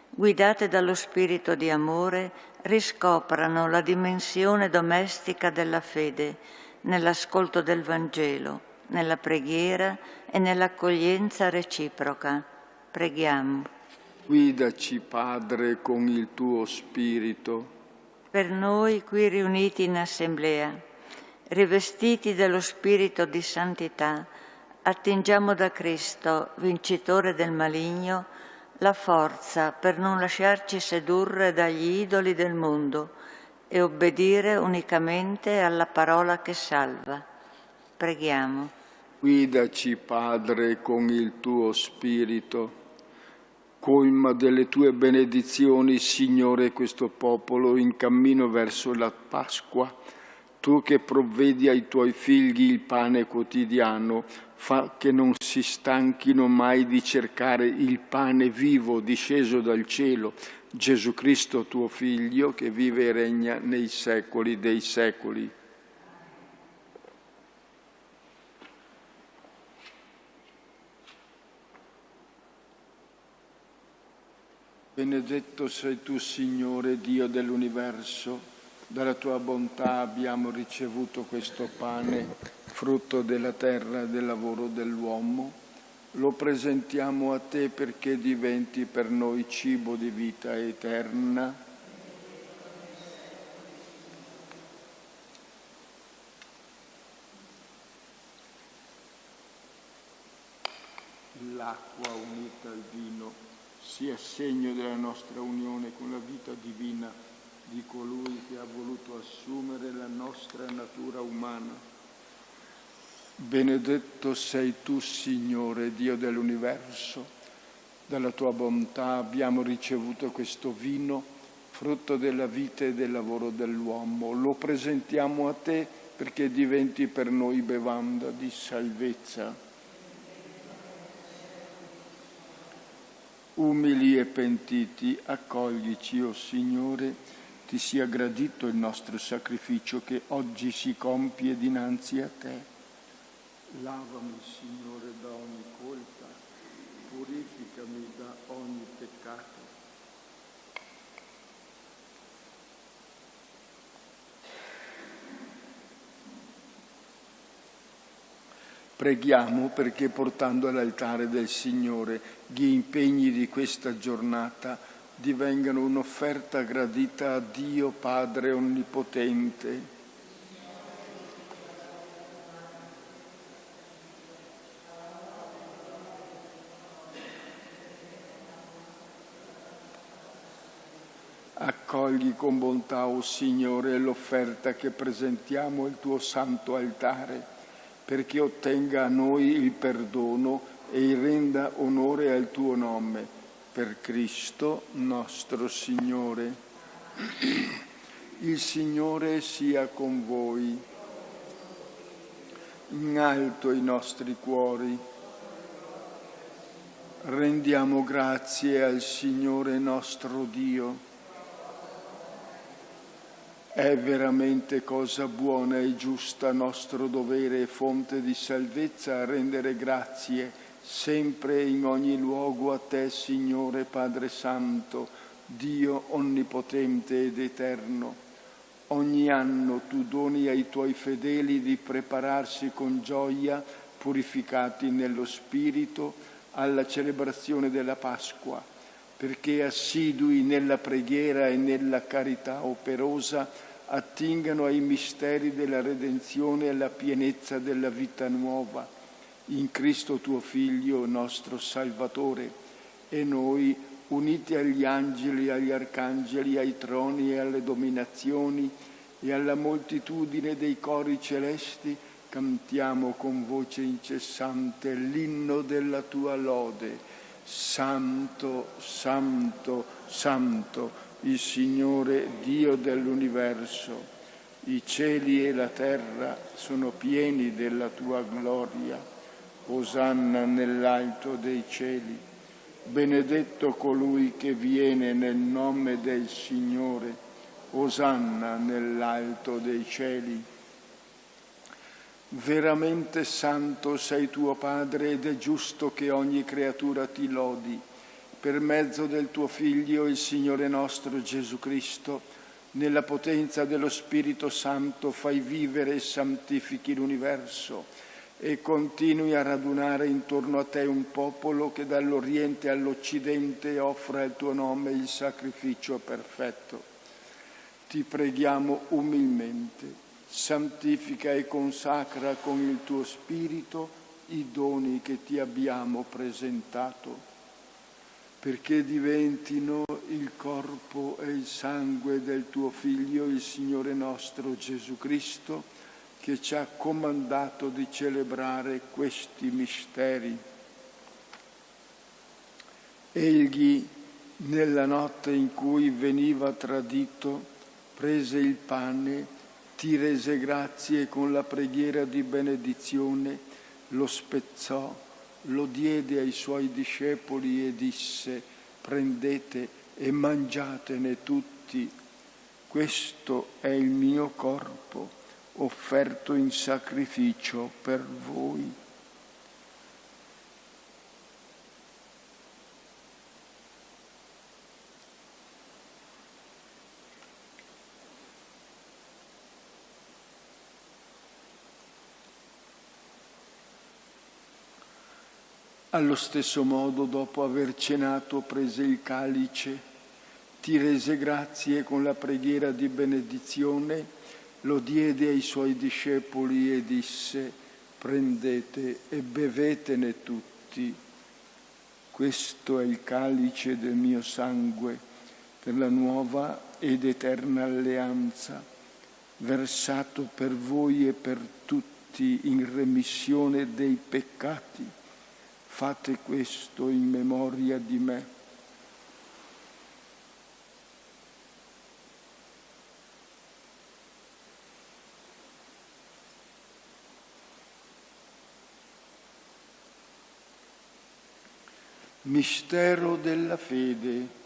guidate dallo spirito di amore, riscoprano la dimensione domestica della fede nell'ascolto del Vangelo, nella preghiera e nell'accoglienza reciproca. Preghiamo. Guidaci, Padre, con il tuo Spirito. Per noi qui riuniti in assemblea, rivestiti dello spirito di santità, attingiamo da Cristo, vincitore del maligno, la forza per non lasciarci sedurre dagli idoli del mondo e obbedire unicamente alla parola che salva. Preghiamo. Guidaci, Padre, con il tuo Spirito. Colma delle tue benedizioni, Signore, questo popolo in cammino verso la Pasqua. Tu che provvedi ai tuoi figli il pane quotidiano, fa che non si stanchino mai di cercare il pane vivo disceso dal cielo, Gesù Cristo tuo Figlio, che vive e regna nei secoli dei secoli. Benedetto sei tu, Signore, Dio dell'universo. Dalla tua bontà abbiamo ricevuto questo pane, frutto della terra e del lavoro dell'uomo. Lo presentiamo a te perché diventi per noi cibo di vita eterna. L'acqua unita al vino sia segno della nostra unione con la vita divina di colui che ha voluto assumere la nostra natura umana. Benedetto sei tu, Signore, Dio dell'universo. Dalla tua bontà abbiamo ricevuto questo vino, frutto della vita e del lavoro dell'uomo. Lo presentiamo a te perché diventi per noi bevanda di salvezza. Umili e pentiti, accoglici, o Signore. Ti sia gradito il nostro sacrificio che oggi si compie dinanzi a te. Lavami, Signore, da ogni colpa, purificami da ogni peccato. Preghiamo perché portando all'altare del Signore gli impegni di questa giornata divengano un'offerta gradita a Dio Padre Onnipotente. Accogli con bontà, o Signore, l'offerta che presentiamo al tuo santo altare, perché ottenga a noi il perdono e renda onore al tuo nome. Per Cristo nostro Signore. Il Signore sia con voi. In alto i nostri cuori. Rendiamo grazie al Signore nostro Dio. È veramente cosa buona e giusta, nostro dovere e fonte di salvezza, rendere grazie sempre e in ogni luogo a te, Signore Padre Santo, Dio onnipotente ed eterno. Ogni anno tu doni ai tuoi fedeli di prepararsi con gioia, purificati nello Spirito, alla celebrazione della Pasqua, perché assidui nella preghiera e nella carità operosa attingano ai misteri della redenzione e alla pienezza della vita nuova, in Cristo tuo Figlio, nostro Salvatore, e noi, uniti agli angeli, agli arcangeli, ai troni e alle dominazioni e alla moltitudine dei cori celesti, cantiamo con voce incessante l'inno della tua lode. Santo, Santo, Santo, il Signore Dio dell'universo. I cieli e la terra sono pieni della tua gloria. Osanna nell'alto dei cieli. Benedetto colui che viene nel nome del Signore. Osanna nell'alto dei cieli. Veramente santo sei tuo Padre ed è giusto che ogni creatura ti lodi. Per mezzo del tuo Figlio, il Signore nostro Gesù Cristo, nella potenza dello Spirito Santo fai vivere e santifichi l'universo e continui a radunare intorno a te un popolo che dall'Oriente all'Occidente offra al tuo nome il sacrificio perfetto. Ti preghiamo umilmente. Santifica e consacra con il tuo Spirito i doni che ti abbiamo presentato, perché diventino il corpo e il sangue del tuo Figlio, il Signore nostro Gesù Cristo, che ci ha comandato di celebrare questi misteri. Egli, nella notte in cui veniva tradito, prese il pane, ti rese grazie con la preghiera di benedizione, lo spezzò, lo diede ai suoi discepoli e disse: prendete e mangiatene tutti, questo è il mio corpo, offerto in sacrificio per voi. Allo stesso modo, dopo aver cenato, prese il calice, ti rese grazie con la preghiera di benedizione, lo diede ai suoi discepoli e disse: prendete e bevetene tutti. Questo è il calice del mio sangue per la nuova ed eterna alleanza, versato per voi e per tutti in remissione dei peccati. Fate questo in memoria di me. Mistero della fede.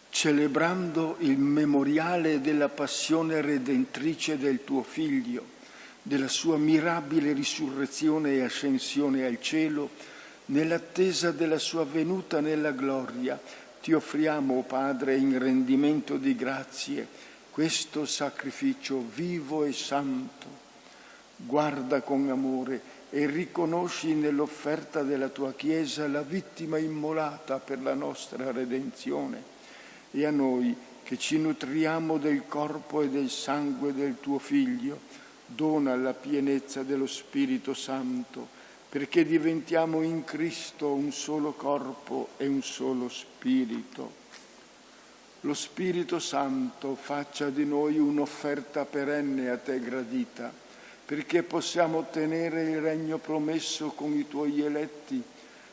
Celebrando il memoriale della passione redentrice del tuo Figlio, della sua mirabile risurrezione e ascensione al cielo, nell'attesa della sua venuta nella gloria, ti offriamo, o Padre, in rendimento di grazie, questo sacrificio vivo e santo. Guarda con amore e riconosci nell'offerta della tua Chiesa la vittima immolata per la nostra redenzione. E a noi, che ci nutriamo del corpo e del sangue del tuo Figlio, dona la pienezza dello Spirito Santo, perché diventiamo in Cristo un solo corpo e un solo Spirito. Lo Spirito Santo faccia di noi un'offerta perenne a te gradita, perché possiamo ottenere il regno promesso con i tuoi eletti,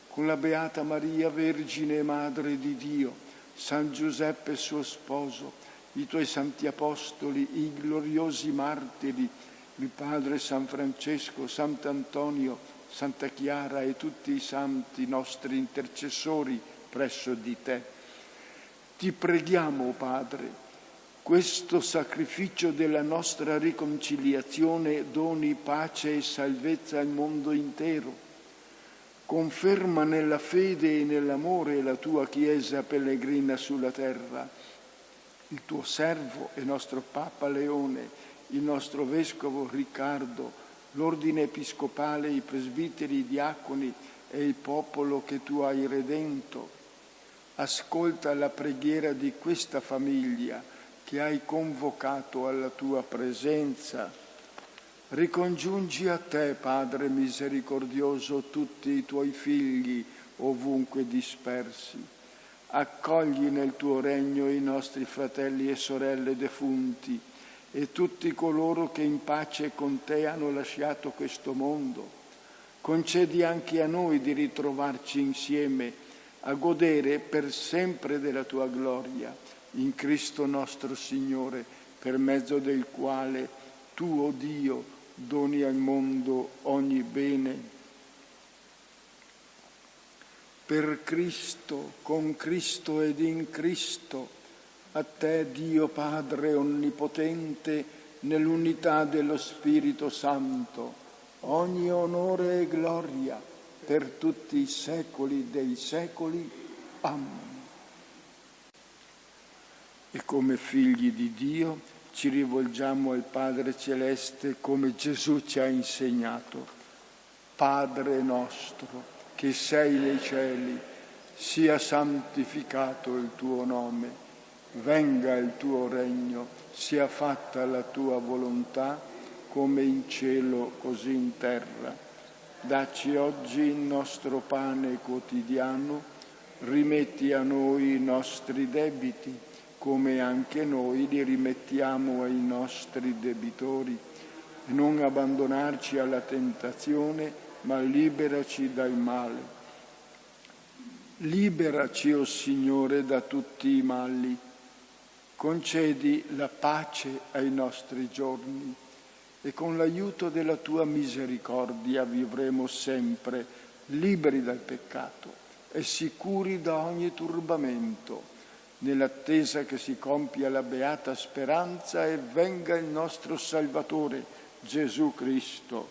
con la Beata Maria, Vergine e Madre di Dio, San Giuseppe suo sposo, i tuoi santi apostoli, i gloriosi martiri, il Padre San Francesco, Sant'Antonio, Santa Chiara e tutti i santi nostri intercessori presso di te. Ti preghiamo, Padre, questo sacrificio della nostra riconciliazione doni pace e salvezza al mondo intero. Conferma nella fede e nell'amore la tua Chiesa pellegrina sulla terra, il tuo servo e nostro Papa Leone, il nostro Vescovo Riccardo, l'Ordine Episcopale, i presbiteri, i diaconi e il popolo che tu hai redento. Ascolta la preghiera di questa famiglia che hai convocato alla tua presenza. Ricongiungi a te, Padre misericordioso, tutti i tuoi figli ovunque dispersi. Accogli nel tuo regno i nostri fratelli e sorelle defunti e tutti coloro che in pace con te hanno lasciato questo mondo. Concedi anche a noi di ritrovarci insieme a godere per sempre della tua gloria, in Cristo nostro Signore, per mezzo del quale tu, o Dio, doni al mondo ogni bene. Per Cristo, con Cristo ed in Cristo, a te, Dio Padre Onnipotente, nell'unità dello Spirito Santo, ogni onore e gloria per tutti i secoli dei secoli. Amen. E come figli di Dio ci rivolgiamo al Padre Celeste come Gesù ci ha insegnato. Padre nostro, che sei nei cieli, sia santificato il tuo nome, venga il tuo regno, sia fatta la tua volontà, come in cielo così in terra. Dacci oggi il nostro pane quotidiano, rimetti a noi i nostri debiti, come anche noi li rimettiamo ai nostri debitori. Non abbandonarci alla tentazione, ma liberaci dal male. Liberaci, o Signore, da tutti i mali. Concedi la pace ai nostri giorni e con l'aiuto della tua misericordia vivremo sempre liberi dal peccato e sicuri da ogni turbamento, nell'attesa che si compia la beata speranza e venga il nostro Salvatore, Gesù Cristo.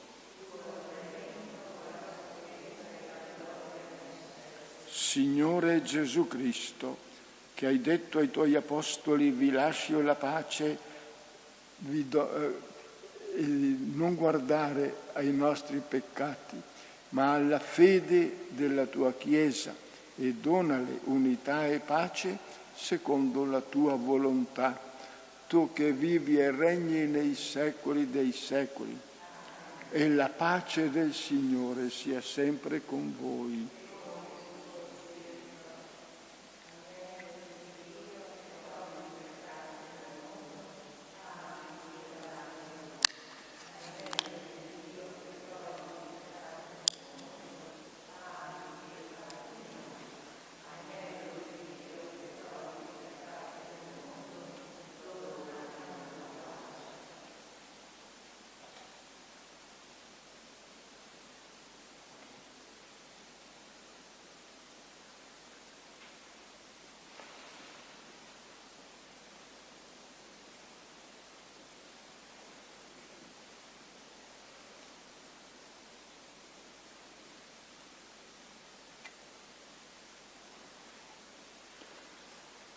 Signore Gesù Cristo, che hai detto ai tuoi apostoli: vi lascio la pace, non guardare ai nostri peccati, ma alla fede della tua Chiesa, e donale unità e pace secondo la tua volontà, tu che vivi e regni nei secoli dei secoli. E la pace del Signore sia sempre con voi.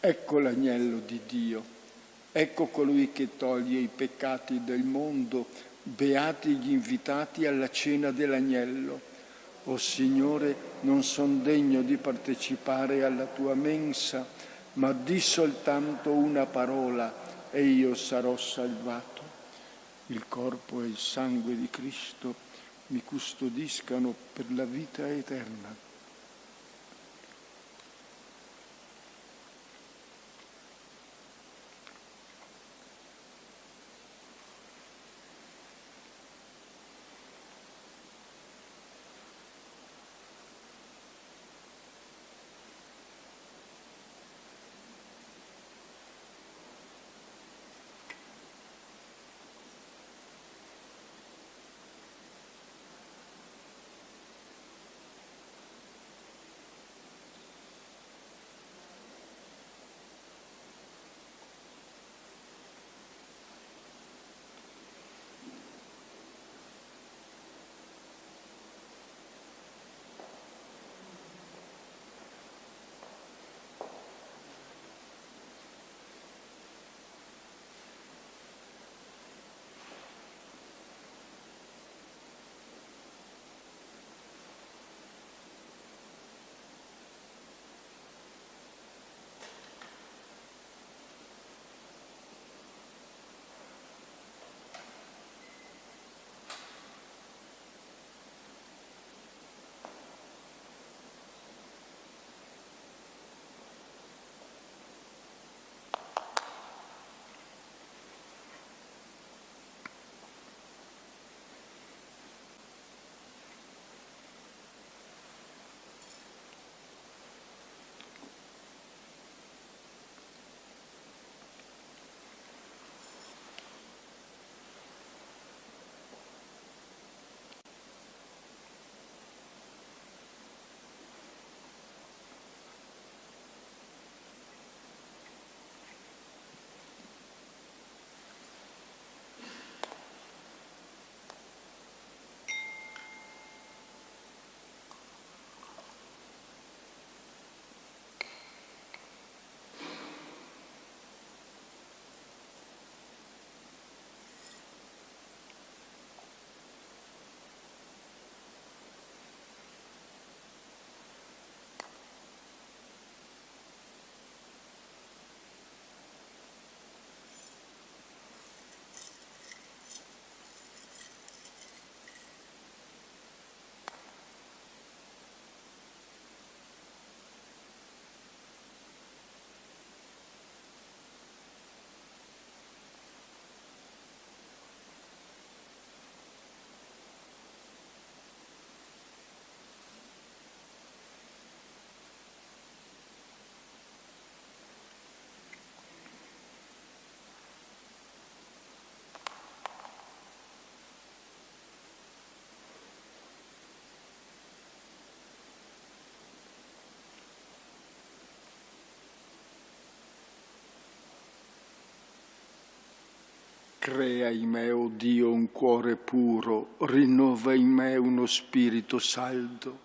Ecco l'agnello di Dio, ecco colui che toglie i peccati del mondo, beati gli invitati alla cena dell'agnello. O Signore, non son degno di partecipare alla tua mensa, ma di soltanto una parola e io sarò salvato. Il corpo e il sangue di Cristo mi custodiscano per la vita eterna. Crea in me, o Dio, un cuore puro, rinnova in me uno spirito saldo.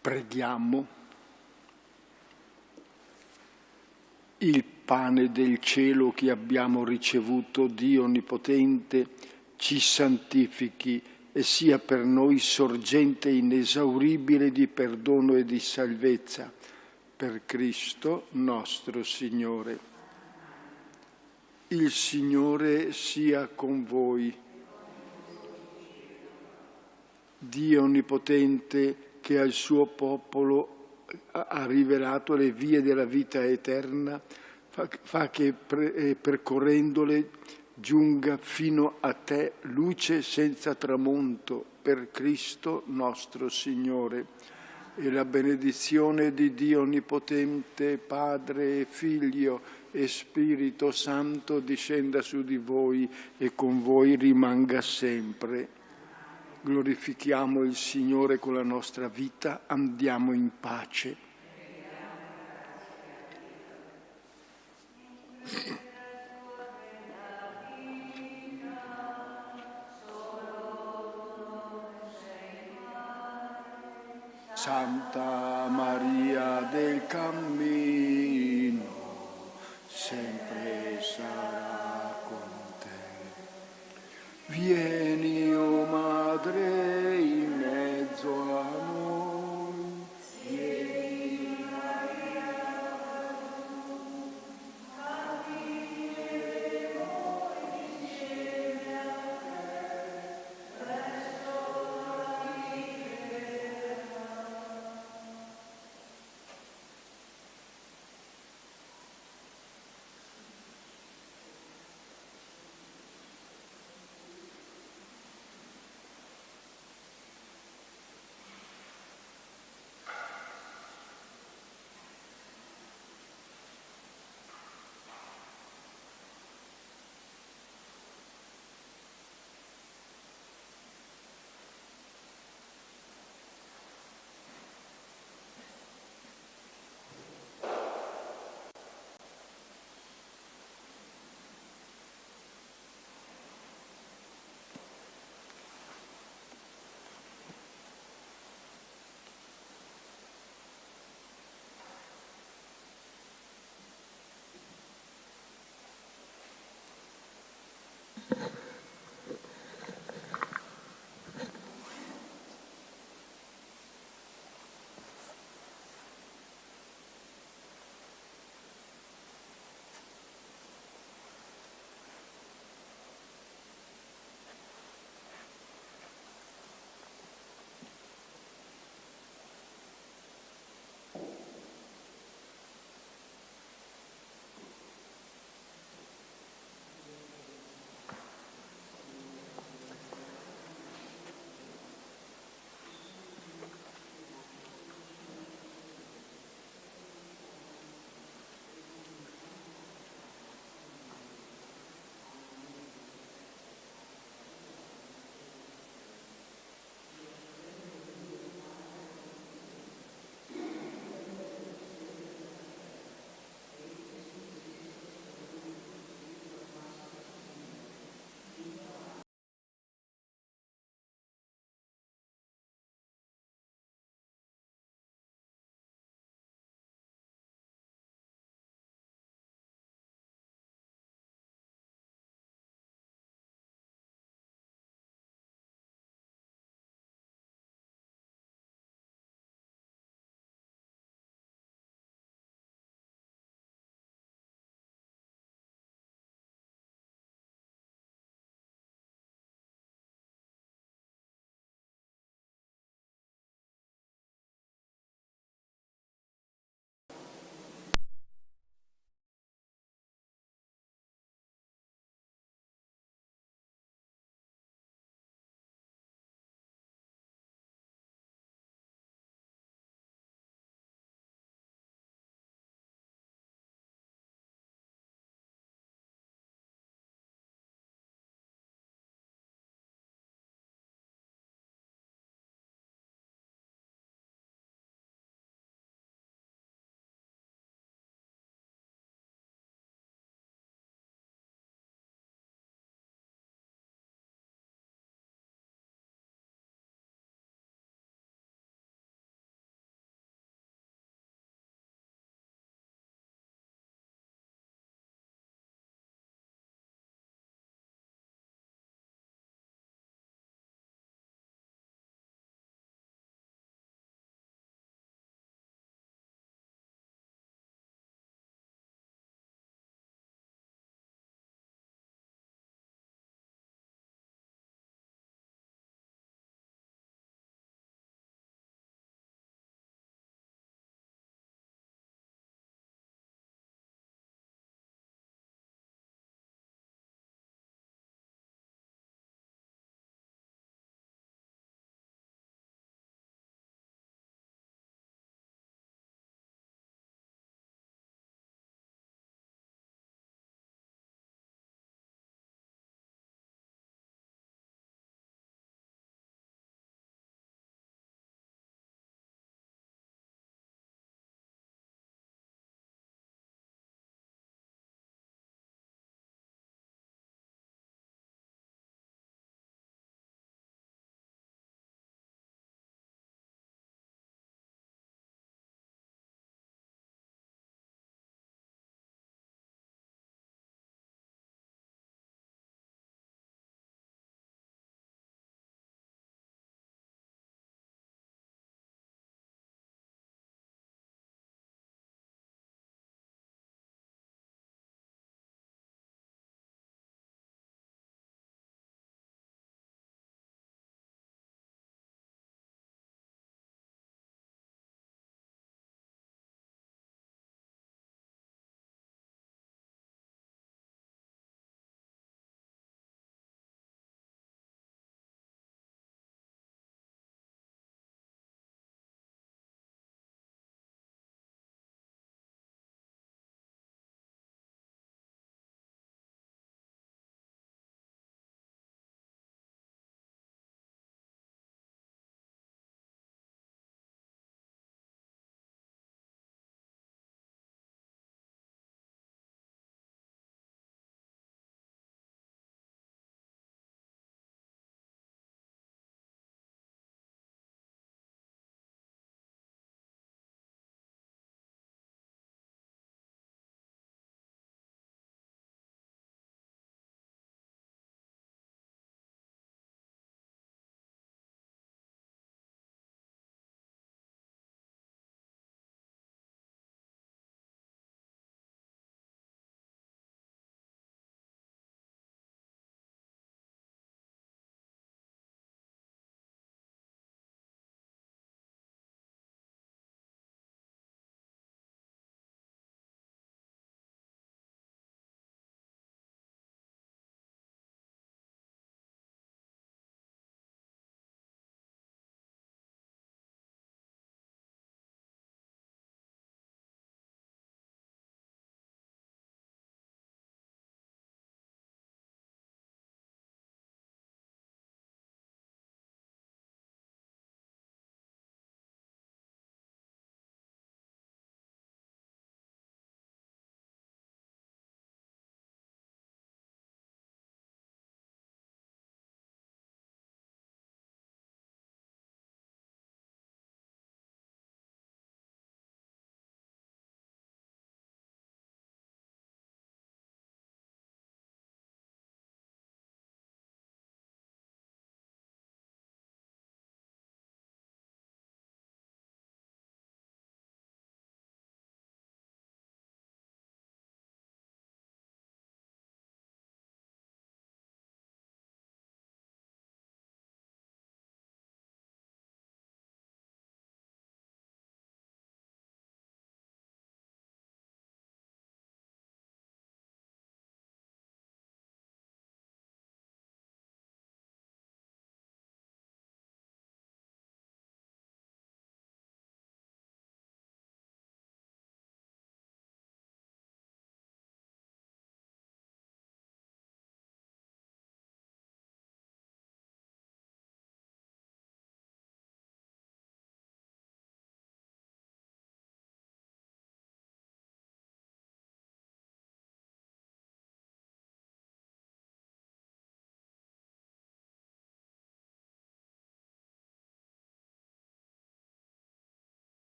Preghiamo. Il pane del cielo che abbiamo ricevuto, Dio Onnipotente, ci santifichi e sia per noi sorgente inesauribile di perdono e di salvezza. Per Cristo nostro Signore. Il Signore sia con voi. Dio Onnipotente, che al suo popolo ha rivelato le vie della vita eterna, fa che percorrendole giunga fino a te luce senza tramonto, per Cristo nostro Signore. E la benedizione di Dio Onnipotente, Padre, Figlio e Spirito Santo discenda su di voi e con voi rimanga sempre. Glorifichiamo il Signore con la nostra vita, andiamo in pace. Santa Maria del Cammino, sempre sarà con te. Vieni, o Madre